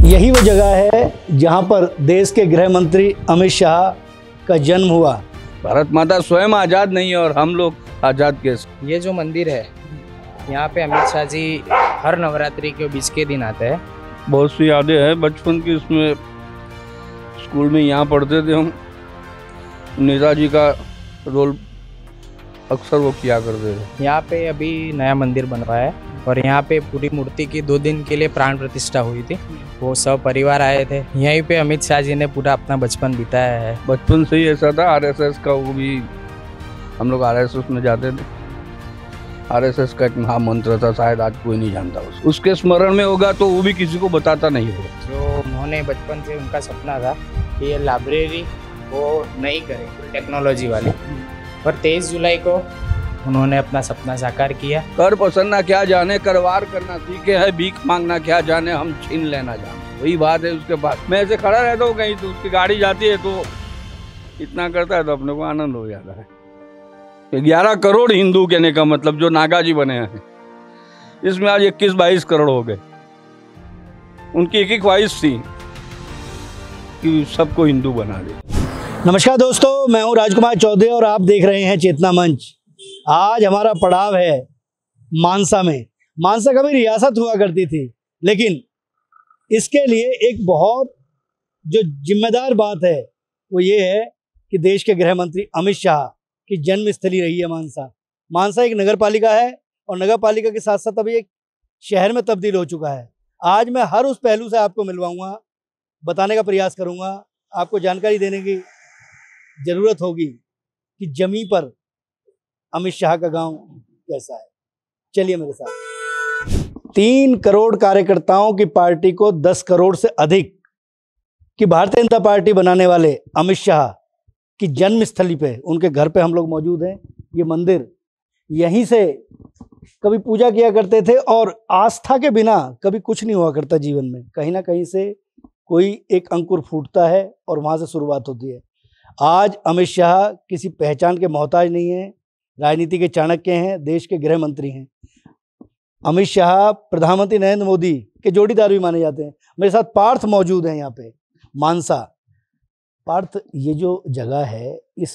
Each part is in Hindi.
यही वो जगह है जहां पर देश के गृह मंत्री अमित शाह का जन्म हुआ। भारत माता स्वयं आज़ाद नहीं है और हम लोग आज़ाद कैसे। ये जो मंदिर है यहाँ पे अमित शाह जी हर नवरात्रि के बीच के दिन आते हैं। बहुत सी यादें हैं बचपन की। इसमें स्कूल में यहाँ पढ़ते थे हम, नेताजी का रोल अक्सर वो किया करते थे। यहाँ पे अभी नया मंदिर बन रहा है और यहाँ पे पूरी मूर्ति की 2 दिन के लिए प्राण प्रतिष्ठा हुई थी। वो सब परिवार आए थे। यहीं पे अमित शाह जी ने पूरा अपना बचपन बिताया है। बचपन से ही ऐसा था। आरएसएस का वो भी, हम लोग आरएसएस में जाते थे। आरएसएस का एक महामंत्र था, शायद आज कोई नहीं जानता उसके स्मरण में होगा तो वो भी किसी को बताता नहीं होगा। जो उन्होंने बचपन से उनका सपना था कि ये लाइब्रेरी वो नहीं करे टेक्नोलॉजी वाली, पर 23 जुलाई को उन्होंने अपना सपना साकार किया। कर पसंदना क्या जाने, करवार करना सीखे है, भीख मांगना क्या जाने, हम छीन लेना जाने। वही बात है। उसके बाद मैं ऐसे खड़ा रहता हूँ कहीं तो उसकी गाड़ी जाती है तो इतना करता है तो अपने को आनंद हो जाता है। 11 करोड़ हिंदू कहने का मतलब जो नागा जी बने हैं, इसमें आज 21-22 करोड़ हो गए। उनकी एक ही ख्वाहिश थी कि सबको हिंदू बना दे। नमस्कार दोस्तों, मैं हूं राजकुमार चौधरी और आप देख रहे हैं चेतना मंच। आज हमारा पड़ाव है मानसा में। मानसा कभी रियासत हुआ करती थी, लेकिन इसके लिए एक बहुत जो जिम्मेदार बात है वो ये है कि देश के गृह मंत्री अमित शाह की जन्म स्थली रही है मानसा। मानसा एक नगर पालिका है और नगर पालिका के साथ साथ अभी एक शहर में तब्दील हो चुका है। आज मैं हर उस पहलू से आपको मिलवाऊंगा, बताने का प्रयास करूंगा। आपको जानकारी देने की जरूरत होगी कि जमीन पर अमित शाह का गांव कैसा है। चलिए मेरे साथ। 3 करोड़ कार्यकर्ताओं की पार्टी को 10 करोड़ से अधिक की भारतीय जनता पार्टी बनाने वाले अमित शाह की जन्म स्थली पे, उनके घर पे हम लोग मौजूद हैं। ये मंदिर, यहीं से कभी पूजा किया करते थे और आस्था के बिना कभी कुछ नहीं हुआ करता जीवन में। कहीं ना कहीं से कोई एक अंकुर फूटता है और वहाँ से शुरुआत होती है। आज अमित शाह किसी पहचान के मोहताज नहीं है, राजनीति के चाणक्य हैं, देश के गृह मंत्री हैं। अमित शाह प्रधानमंत्री नरेंद्र मोदी के जोड़ीदार भी माने जाते हैं। मेरे साथ पार्थ मौजूद हैं यहाँ पे मानसा। पार्थ, ये जो जगह है, इस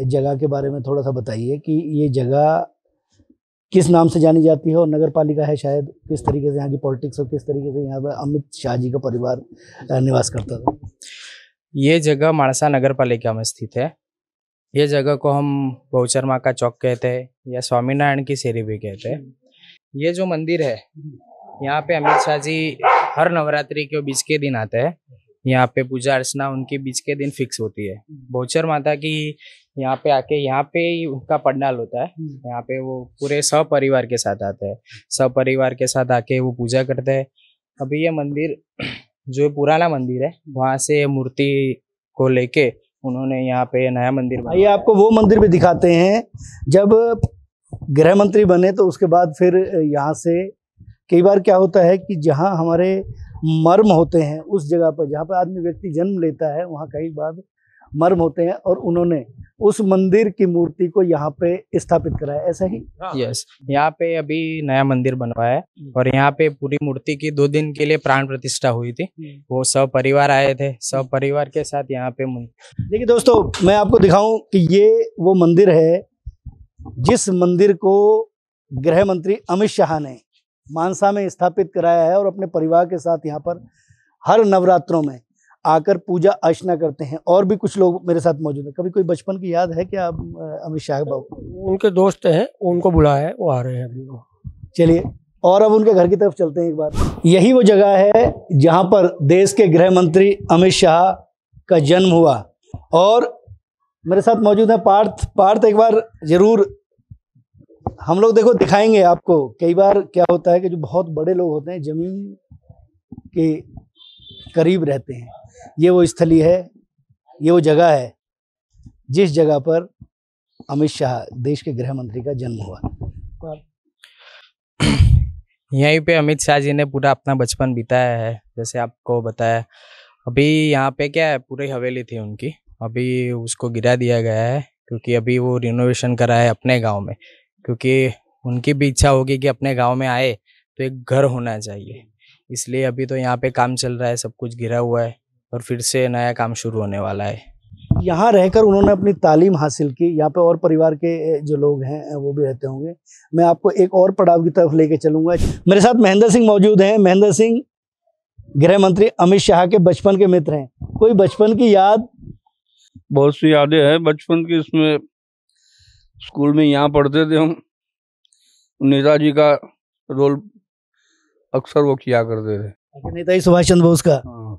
जगह के बारे में थोड़ा सा बताइए कि ये जगह किस नाम से जानी जाती है और नगर पालिका है शायद, किस तरीके से यहाँ की पॉलिटिक्स और किस तरीके से यहाँ पर अमित शाह जी का परिवार निवास करता था। ये जगह मानसा नगर पालिका में स्थित है। ये जगह को हम बहुचर माँ का चौक कहते हैं या स्वामीनारायण की शेरी भी कहते हैं। ये जो मंदिर है यहाँ पे अमित शाह जी हर नवरात्रि के बीच के दिन आते हैं। यहाँ पे पूजा अर्चना उनकी बीच के दिन फिक्स होती है। बहुचर माता की यहाँ पे आके यहाँ पे ही उनका पंडाल होता है। यहाँ पे वो पूरे सपरिवार के साथ आते हैं। सपरिवार के साथ आके वो पूजा करते हैं। अभी ये मंदिर जो पुराना मंदिर है, वहाँ से मूर्ति को लेके उन्होंने यहाँ पे नया मंदिर बनाया। आइए आपको वो मंदिर भी दिखाते हैं। जब गृह मंत्री बने तो उसके बाद फिर यहाँ से कई बार क्या होता है कि जहाँ हमारे मर्म होते हैं, उस जगह पर जहाँ पर आदमी व्यक्ति जन्म लेता है, वहाँ कई बार मर्म होते हैं और उन्होंने उस मंदिर की मूर्ति को यहाँ पे स्थापित कराया। ऐसा ही? यस, यहाँ पे अभी नया मंदिर बनवाया है और यहाँ पे पूरी मूर्ति की 2 दिन के लिए प्राण प्रतिष्ठा हुई थी। वो सब परिवार आए थे। सब परिवार के साथ यहाँ पे देखिए दोस्तों, मैं आपको दिखाऊं कि ये वो मंदिर है जिस मंदिर को गृह मंत्री अमित शाह ने मानसा में स्थापित कराया है और अपने परिवार के साथ यहाँ पर हर नवरात्रों में आकर पूजा अर्चना करते हैं। और भी कुछ लोग मेरे साथ मौजूद हैं। कभी कोई बचपन की याद है क्या अमित शाह बाबू? उनके दोस्त हैं, उनको बुलाया है, वो आ रहे हैं अभी। चलिए, और अब उनके घर की तरफ चलते हैं एक बार। यही वो जगह है जहां पर देश के गृह मंत्री अमित शाह का जन्म हुआ और मेरे साथ मौजूद है पार्थ, एक बार जरूर हम लोग देखो दिखाएंगे आपको। कई बार क्या होता है कि जो बहुत बड़े लोग होते हैं जमीन के करीब रहते हैं। ये वो स्थली है, ये वो जगह है जिस जगह पर अमित शाह देश के गृह मंत्री का जन्म हुआ। यहीं पे अमित शाह जी ने पूरा अपना बचपन बिताया है। जैसे आपको बताया, अभी यहाँ पे क्या है, पूरी हवेली थी उनकी, अभी उसको गिरा दिया गया है क्योंकि अभी वो रिनोवेशन करा है अपने गांव में। क्योंकि उनकी भी इच्छा होगी कि अपने गांव में आए तो एक घर होना चाहिए। इसलिए अभी तो यहाँ पे काम चल रहा है, सब कुछ गिरा हुआ है और फिर से नया काम शुरू होने वाला है। यहाँ रहकर उन्होंने अपनी तालीम हासिल की। यहाँ पे और परिवार के जो लोग हैं वो भी रहते होंगे। मैं आपको एक और पड़ाव की तरफ लेके चलूंगा। मेरे साथ महेंद्र सिंह मौजूद हैं। महेंद्र सिंह गृह मंत्री अमित शाह के बचपन के मित्र हैं। कोई बचपन की याद? बहुत सी यादें हैं बचपन की। इसमें स्कूल में यहाँ पढ़ते थे हम, नेताजी का रोल अक्सर वो किया करते थे। नेताजी सुभाष चंद्र बोस का। हाँ।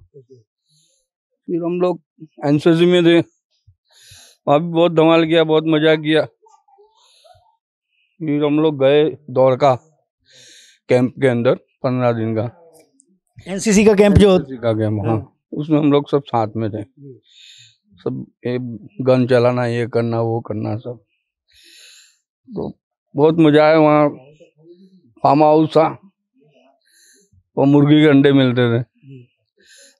फिर हम लोग एनसीसी में थे, वहाँ भी बहुत धमाल किया, बहुत मजा किया। फिर हम लोग गए द्वारका कैंप के अंदर 15 दिन का। एनसीसी का कैंप जो एनसीसी का कैंप, हाँ, उसमें हम लोग सब साथ में थे। सब गन चलाना, ये करना, वो करना, सब तो बहुत मजा आया। वहाँ फार्म हाउस था, वो मुर्गी के अंडे मिलते थे।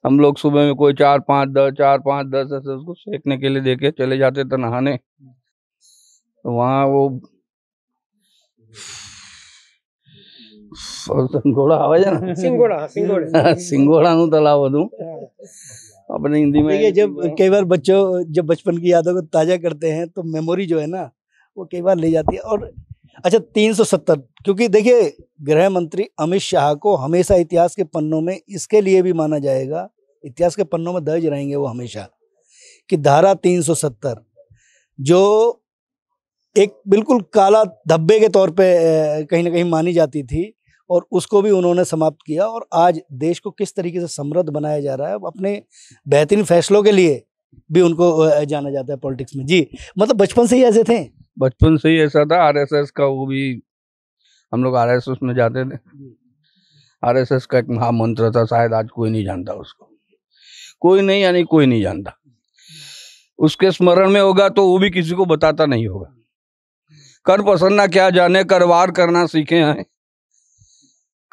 हम लोग सुबह में कोई 4-5-10 ऐसे उसको सेकने के लिए देके चले जाते थे नहाने। तो वहाँ वो सिंगोड़ा आवाज है ना, सिंगोड़ा नु तालाब दूं अपने हिंदी में। देखिए, जब कई बार बच्चों जब बचपन की यादों को ताजा करते हैं तो मेमोरी जो है ना वो कई बार ले जाती है। और अच्छा, 370, क्योंकि देखिए गृह मंत्री अमित शाह को हमेशा इतिहास के पन्नों में इसके लिए भी माना जाएगा, इतिहास के पन्नों में दर्ज रहेंगे वो हमेशा, कि धारा 370 जो एक बिल्कुल काला धब्बे के तौर पे कहीं ना कहीं मानी जाती थी, और उसको भी उन्होंने समाप्त किया। और आज देश को किस तरीके से समृद्ध बनाया जा रहा है, अपने बेहतरीन फैसलों के लिए भी उनको जाना जाता है पॉलिटिक्स में। जी, मतलब बचपन से ही ऐसे थे? बचपन से ही ऐसा था। आरएसएस का वो भी, हम लोग आरएसएस में जाते थे। आरएसएस का एक महामंत्र था, शायद आज कोई नहीं जानता उसको। कोई नहीं, यानी कोई नहीं जानता। उसके स्मरण में होगा तो वो भी किसी को बताता नहीं होगा। कर पसंद ना क्या जाने, करवार करना सीखे हैं।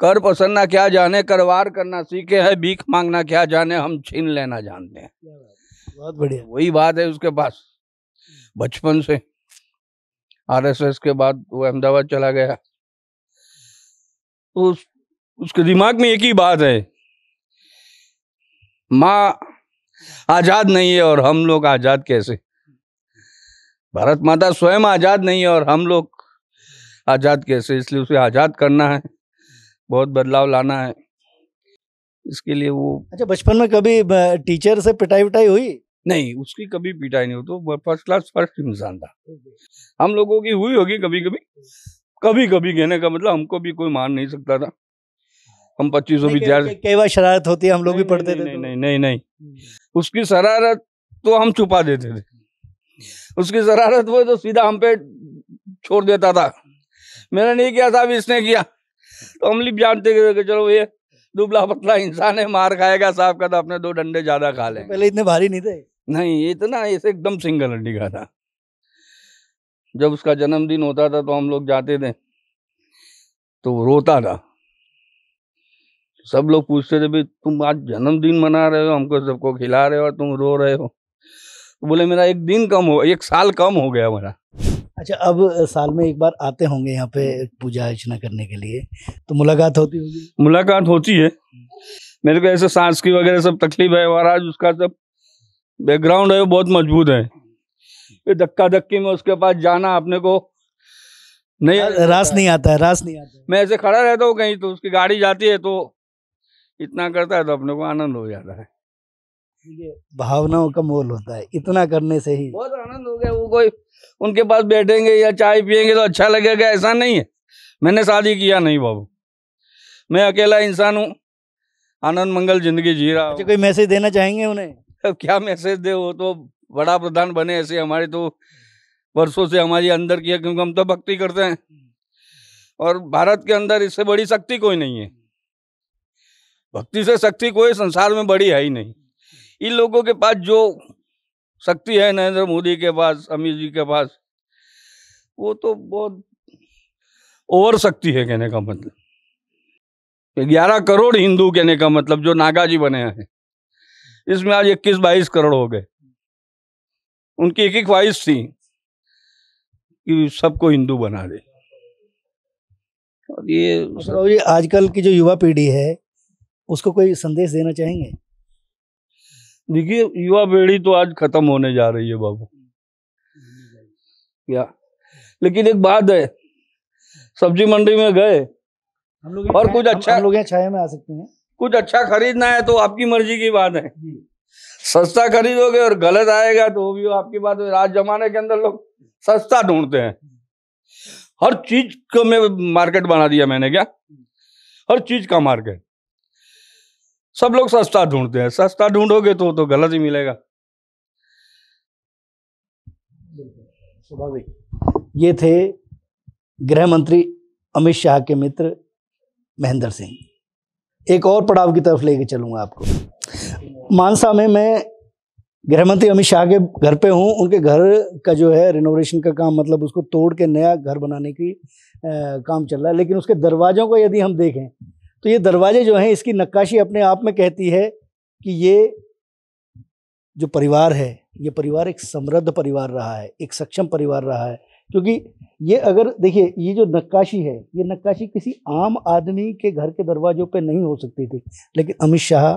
कर पसंद ना क्या जाने, करवार करना सीखे हैं। भीख मांगना क्या जाने, हम छीन लेना जानते हैं। बहुत बढ़िया। वही बात है उसके पास बचपन से। आरएसएस के बाद वो अहमदाबाद चला गया, तो उसके दिमाग में एक ही बात है, माँ आजाद नहीं है और हम लोग आजाद कैसे। भारत माता स्वयं आजाद नहीं है और हम लोग आजाद कैसे। इसलिए उसे आजाद करना है, बहुत बदलाव लाना है। इसके लिए वो। अच्छा, बचपन में कभी टीचर से पिटाई विटाई हुई? नहीं, उसकी कभी पिटाई नहीं हुई। तो फर्स्ट क्लास फर्स्ट इंसान था। हम लोगों की हुई होगी कभी कभी, कभी कभी कहने का मतलब हमको भी कोई मान नहीं सकता था। हम 2500 विद्यार्थी। कई बार शरारत होती है, हम लोग भी पढ़ते थे। नहीं, उसकी शरारत तो हम छुपा देते थे। उसकी शरारत वो तो सीधा हम पे छोड़ देता था। मैंने नहीं किया था, अभी इसने किया। तो हम लोग जानते थे कि चलो ये दुबला पतला इंसान है, मार खाएगा साहब का तो अपने 2 डंडे ज्यादा खा लेंगे। पहले इतने भारी नहीं थे? नहीं, ये इतना ऐसे एकदम सिंगल हड्डी का था। जब उसका जन्मदिन होता था तो हम लोग जाते थे, तो वो रोता था। सब लोग पूछते थे, भाई तुम आज जन्मदिन मना रहे हो, हमको सबको खिला रहे हो और तुम रो रहे हो। तो बोले मेरा एक साल कम हो गया मेरा। अच्छा, अब साल में एक बार आते होंगे यहाँ पे पूजा अर्चना करने के लिए, तो मुलाकात होती होगी? मुलाकात होती है। मेरे को ऐसे सांस की वगैरह सब तकलीफ है, और आज उसका सब बैकग्राउंड है वो बहुत मजबूत है। ये धक्का धक्की में उसके पास जाना अपने को नहीं, रास नहीं आता है। मैं ऐसे खड़ा रहता हूँ कहीं, तो उसकी गाड़ी जाती है तो इतना करता है, तो अपने को आनंद हो जाता है। भावनाओं का मोल होता है, इतना करने से ही बहुत आनंद हो गया। वो कोई उनके पास बैठेंगे या चाय पियेंगे तो अच्छा लगेगा, ऐसा नहीं है। मैंने शादी किया नहीं बाबू, मैं अकेला इंसान हूँ, आनंद मंगल जिंदगी जी रहा हूँ। अच्छा, कोई मैसेज देना चाहेंगे उन्हें? अब क्या मैसेज दे, वो तो बड़ा प्रधान बने ऐसे, हमारी तो वर्षों से हमारी अंदर की है, क्योंकि हम तो भक्ति करते हैं और भारत के अंदर इससे बड़ी शक्ति कोई नहीं है। भक्ति से शक्ति कोई संसार में बड़ी है ही नहीं। इन लोगों के पास जो शक्ति है, नरेंद्र मोदी के पास, अमित जी के पास, वो तो बहुत ओवर शक्ति है। कहने का मतलब 11 करोड़ हिंदू, कहने का मतलब जो नागा जी बने हैं, इसमें आज 21-22 करोड़ हो गए। उनकी एक ही ख्वाहिश थी कि सबको हिंदू बना दे। और ये आजकल की जो युवा पीढ़ी है उसको कोई संदेश देना चाहेंगे? देखिए, युवा पीढ़ी तो आज खत्म होने जा रही है बाबू, क्या। लेकिन एक बात है, सब्जी मंडी में गए हम लोग और कुछ अच्छा, हम लोग यहाँ छाया में आ सकते हैं, कुछ अच्छा खरीदना है तो आपकी मर्जी की बात है। सस्ता खरीदोगे और गलत आएगा तो वो भी आपकी बात है। आज जमाने के अंदर लोग सस्ता ढूंढते हैं, हर चीज को मैं मार्केट बना दिया मैंने, क्या, हर चीज का मार्केट। सब लोग सस्ता ढूंढते हैं, सस्ता ढूंढोगे तो गलत ही मिलेगा। स्वाभाविक। ये थे गृह मंत्री अमित शाह के मित्र महेंद्र सिंह। एक और पड़ाव की तरफ लेके चलूंगा आपको। मानसा में मैं गृह मंत्री अमित शाह के घर पे हूँ। उनके घर का जो है रिनोवेशन का काम, मतलब उसको तोड़ के नया घर बनाने की काम चल रहा है। लेकिन उसके दरवाज़ों को यदि हम देखें तो ये दरवाजे जो हैं, इसकी नक्काशी अपने आप में कहती है कि ये जो परिवार है, ये परिवार एक समृद्ध परिवार रहा है, एक सक्षम परिवार रहा है। क्योंकि ये अगर देखिए, ये जो नक्काशी है, ये नक्काशी किसी आम आदमी के घर के दरवाजों पे नहीं हो सकती थी, लेकिन अमित शाह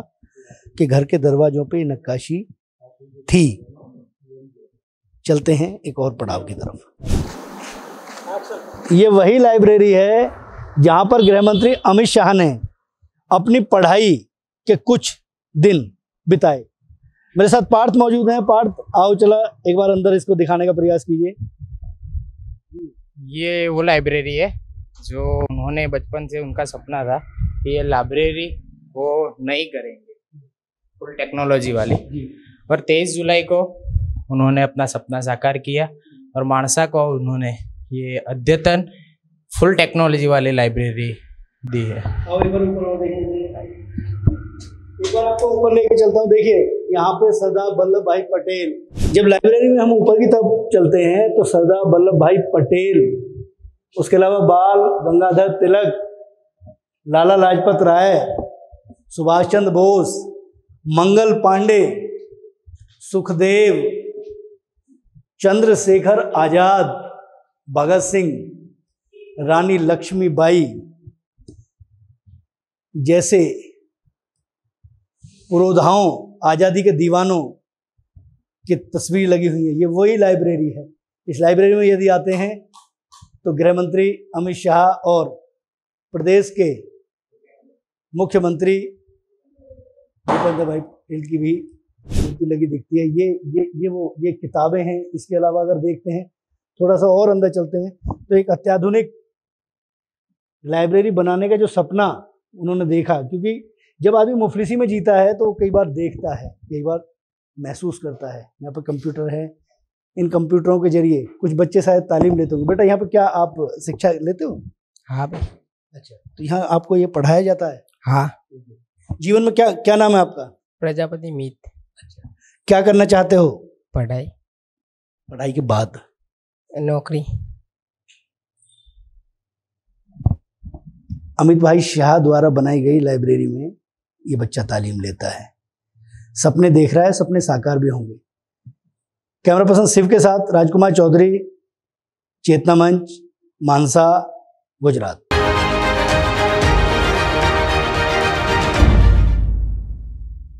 के घर के दरवाजों पे नक्काशी थी। चलते हैं एक और पड़ाव की तरफ। ये वही लाइब्रेरी है जहां पर गृह मंत्री अमित शाह ने अपनी पढ़ाई के कुछ दिन बिताए। मेरे साथ पार्थ मौजूद हैं। पार्थ, आओ चला एक बार अंदर इसको दिखाने का प्रयास कीजिए। ये वो लाइब्रेरी है जो उन्होंने बचपन से उनका सपना था कि ये लाइब्रेरी वो नई करेंगे, फुल टेक्नोलॉजी वाली। और 23 जुलाई को उन्होंने अपना सपना साकार किया और मानसा को उन्होंने ये अद्यतन फुल टेक्नोलॉजी वाली लाइब्रेरी दी है। और एक बार ऊपर और देखिए, एक बार आपको ऊपर लेके चलता हूँ। देखिए, यहाँ पे सरदार वल्लभ भाई पटेल, जब लाइब्रेरी में हम ऊपर की तरफ चलते हैं तो सरदार वल्लभ भाई पटेल, उसके अलावा बाल गंगाधर तिलक, लाला लाजपत राय, सुभाष चंद्र बोस, मंगल पांडे, सुखदेव, चंद्रशेखर आजाद, भगत सिंह, रानी लक्ष्मीबाई जैसे पुरोधाओं, आज़ादी के दीवानों की तस्वीर लगी हुई है। ये वही लाइब्रेरी है। इस लाइब्रेरी में यदि आते हैं तो गृह मंत्री अमित शाह और प्रदेश के मुख्यमंत्री भूपेंद्र भाई पटेल की भी मूर्ति लगी दिखती है। ये किताबें हैं। इसके अलावा अगर देखते हैं, थोड़ा सा और अंदर चलते हैं, तो एक अत्याधुनिक लाइब्रेरी बनाने का जो सपना उन्होंने देखा, क्योंकि जब आदमी मुफलिसी में जीता है तो कई बार देखता है, कई बार महसूस करता है। यहाँ पर कंप्यूटर है, इन कंप्यूटरों के जरिए कुछ बच्चे शायद तालीम लेते होंगे। बेटा, यहाँ पर क्या आप शिक्षा लेते हो? हाँ भाई। अच्छा, तो यहाँ आपको ये पढ़ाया जाता है? हाँ। जीवन में क्या क्या नाम है आपका? प्रजापति मीत। अच्छा, क्या करना चाहते हो? पढ़ाई। पढ़ाई के बाद नौकरी। अमित भाई शाह द्वारा बनाई गई लाइब्रेरी में ये बच्चा तालीम लेता है, सपने देख रहा है, सपने साकार भी होंगे। कैमरा पर्सन शिव के साथ राजकुमार चौधरी, चेतना मंच, मानसा, गुजरात।